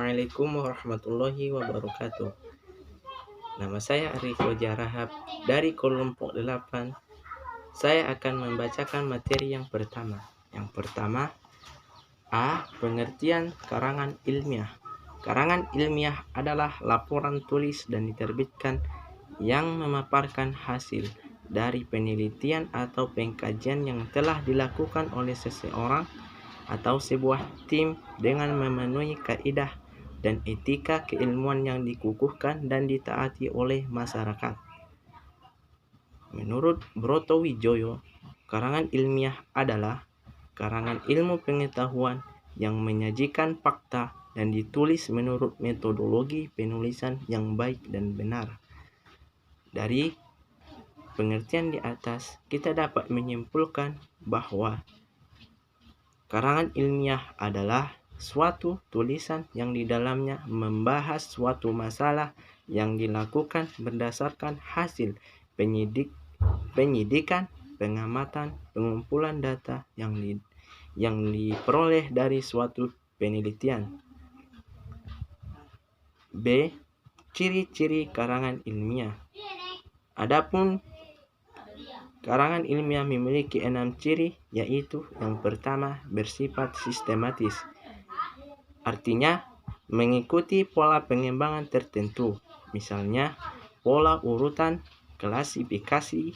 Assalamualaikum warahmatullahi wabarakatuh. Nama saya Arif Rahab dari kelompok 8. Saya akan membacakan materi yang pertama. Yang pertama, A. Pengertian karangan ilmiah. Karangan ilmiah adalah laporan tulis dan diterbitkan yang memaparkan hasil dari penelitian atau pengkajian yang telah dilakukan oleh seseorang atau sebuah tim dengan memenuhi kaidah dan etika keilmuan yang dikukuhkan dan ditaati oleh masyarakat. Menurut Broto Wijoyo, karangan ilmiah adalah karangan ilmu pengetahuan yang menyajikan fakta dan ditulis menurut metodologi penulisan yang baik dan benar. Dari pengertian di atas, kita dapat menyimpulkan bahwa karangan ilmiah adalah suatu tulisan yang di dalamnya membahas suatu masalah yang dilakukan berdasarkan hasil penyidikan, pengamatan, pengumpulan data yang diperoleh dari suatu penelitian. B. Ciri-ciri karangan ilmiah. Adapun karangan ilmiah memiliki 6 ciri, yaitu yang pertama, bersifat sistematis. Artinya, mengikuti pola pengembangan tertentu, misalnya pola urutan, klasifikasi,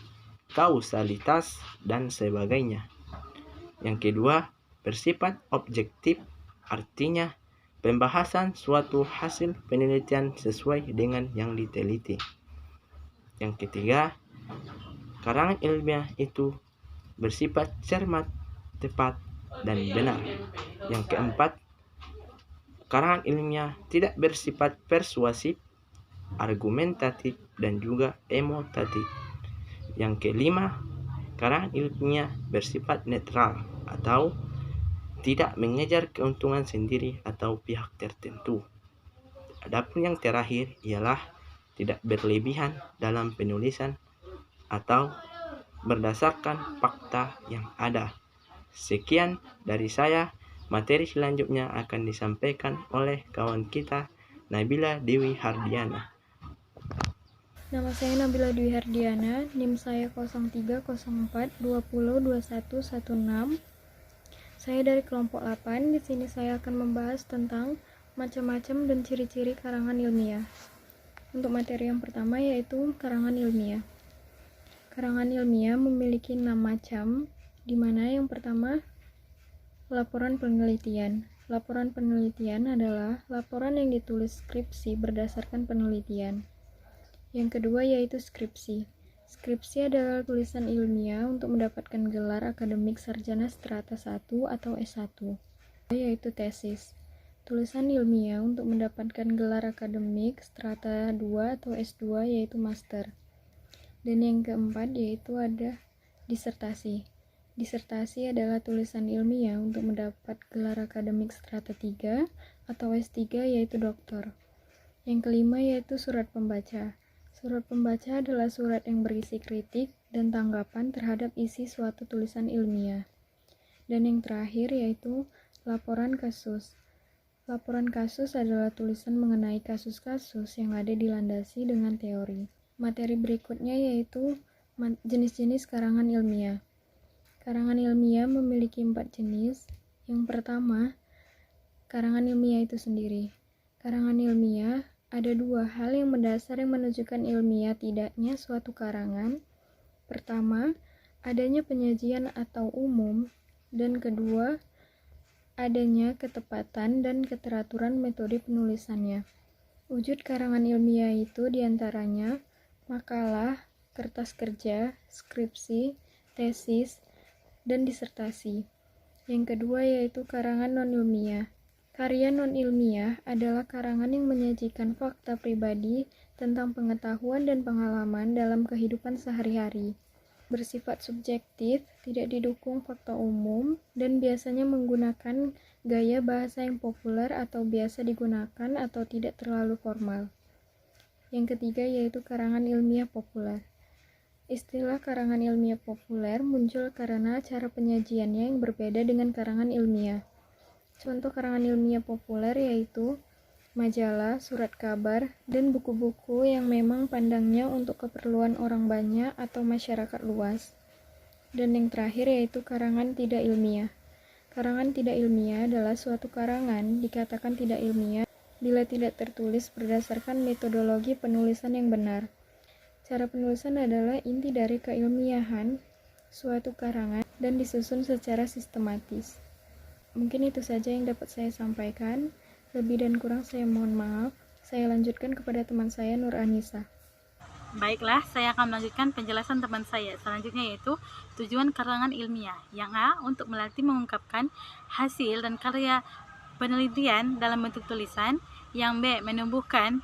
kausalitas, dan sebagainya. Yang kedua, bersifat objektif. Artinya, pembahasan suatu hasil penelitian sesuai dengan yang diteliti. Yang ketiga, karangan ilmiah itu bersifat cermat, tepat, dan benar. Yang keempat, karangan ilmiah tidak bersifat persuasif, argumentatif, dan juga emotatif. Yang kelima, karangan ilmiah bersifat netral atau tidak mengejar keuntungan sendiri atau pihak tertentu. Adapun yang terakhir ialah tidak berlebihan dalam penulisan atau berdasarkan fakta yang ada. Sekian dari saya. Materi selanjutnya akan disampaikan oleh kawan kita Nabila Dewi Hardiana. Nama saya Nabila Dewi Hardiana, NIM saya 0304202116. Saya dari kelompok 8. Di sini saya akan membahas tentang macam-macam dan ciri-ciri karangan ilmiah. Untuk materi yang pertama yaitu karangan ilmiah. Karangan ilmiah memiliki 6 macam, di mana yang pertama laporan penelitian. Laporan penelitian adalah laporan yang ditulis skripsi berdasarkan penelitian. Yang kedua yaitu skripsi. Skripsi adalah tulisan ilmiah untuk mendapatkan gelar akademik sarjana strata 1 atau S1, yaitu tesis. Tulisan ilmiah untuk mendapatkan gelar akademik strata 2 atau S2 yaitu master. Dan yang keempat yaitu ada disertasi. Disertasi adalah tulisan ilmiah untuk mendapat gelar akademik strata 3 atau S3 yaitu doktor. Yang kelima yaitu surat pembaca. Surat pembaca adalah surat yang berisi kritik dan tanggapan terhadap isi suatu tulisan ilmiah. Dan yang terakhir yaitu laporan kasus. Laporan kasus adalah tulisan mengenai kasus-kasus yang ada dilandasi dengan teori. Materi berikutnya yaitu jenis-jenis karangan ilmiah. Karangan ilmiah memiliki 4 jenis. Yang pertama, karangan ilmiah itu sendiri. Karangan ilmiah ada 2 hal yang mendasar yang menunjukkan ilmiah tidaknya suatu karangan. Pertama, adanya penyajian atau umum, dan kedua, adanya ketepatan dan keteraturan metode penulisannya. Wujud karangan ilmiah itu diantaranya makalah, kertas kerja, skripsi, tesis, dan disertasi. Yang kedua yaitu karangan non-ilmiah. Karya non-ilmiah adalah karangan yang menyajikan fakta pribadi tentang pengetahuan dan pengalaman dalam kehidupan sehari-hari. Bersifat subjektif, tidak didukung fakta umum, dan biasanya menggunakan gaya bahasa yang populer atau biasa digunakan atau tidak terlalu formal. Yang ketiga yaitu karangan ilmiah populer. Istilah karangan ilmiah populer muncul karena cara penyajiannya yang berbeda dengan karangan ilmiah. Contoh karangan ilmiah populer yaitu majalah, surat kabar, dan buku-buku yang memang pandangnya untuk keperluan orang banyak atau masyarakat luas. Dan yang terakhir yaitu karangan tidak ilmiah. Karangan tidak ilmiah adalah suatu karangan dikatakan tidak ilmiah bila tidak tertulis berdasarkan metodologi penulisan yang benar. Cara penulisan adalah inti dari keilmiahan suatu karangan dan disusun secara sistematis. Mungkin itu saja yang dapat saya sampaikan. Lebih dan kurang saya mohon maaf. Saya lanjutkan kepada teman saya Nur Anissa. Baiklah, saya akan melanjutkan penjelasan teman saya. Selanjutnya yaitu tujuan karangan ilmiah. Yang A, untuk melatih mengungkapkan hasil dan karya penelitian dalam bentuk tulisan. Yang B, menumbuhkan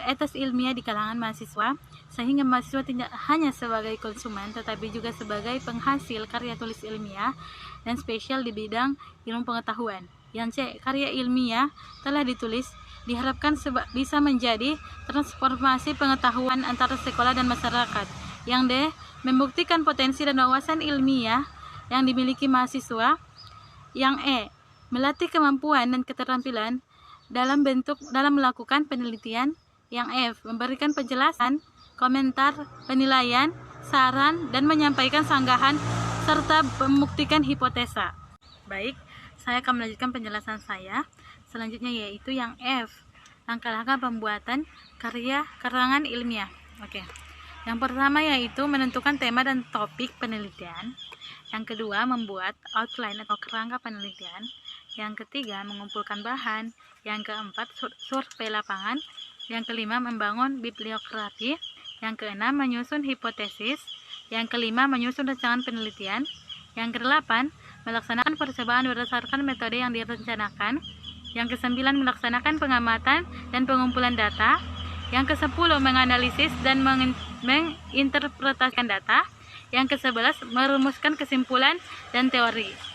etos ilmiah di kalangan mahasiswa, sehingga mahasiswa tidak hanya sebagai konsumen, tetapi juga sebagai penghasil karya tulis ilmiah dan spesial di bidang ilmu pengetahuan. Yang C, karya ilmiah telah ditulis diharapkan bisa menjadi transformasi pengetahuan antara sekolah dan masyarakat. Yang D, membuktikan potensi dan wawasan ilmiah yang dimiliki mahasiswa. Yang E, melatih kemampuan dan keterampilan dalam melakukan penelitian. Yang F, memberikan penjelasan, komentar, penilaian, saran, dan menyampaikan sanggahan serta membuktikan hipotesa. Baik, saya akan melanjutkan penjelasan saya. Selanjutnya yaitu yang F, langkah-langkah pembuatan karangan ilmiah. Oke. Yang pertama yaitu menentukan tema dan topik penelitian. Yang kedua, membuat outline atau kerangka penelitian. Yang ketiga, mengumpulkan bahan. Yang keempat, survei lapangan. Yang kelima, membangun bibliografi. Yang keenam, menyusun hipotesis. Yang kelima, menyusun rancangan penelitian. Yang kedelapan, melaksanakan percobaan berdasarkan metode yang direncanakan. Yang kesembilan, melaksanakan pengamatan dan pengumpulan data. Yang kesepuluh, menganalisis dan menginterpretasikan data. Yang ke-11, merumuskan kesimpulan dan teori.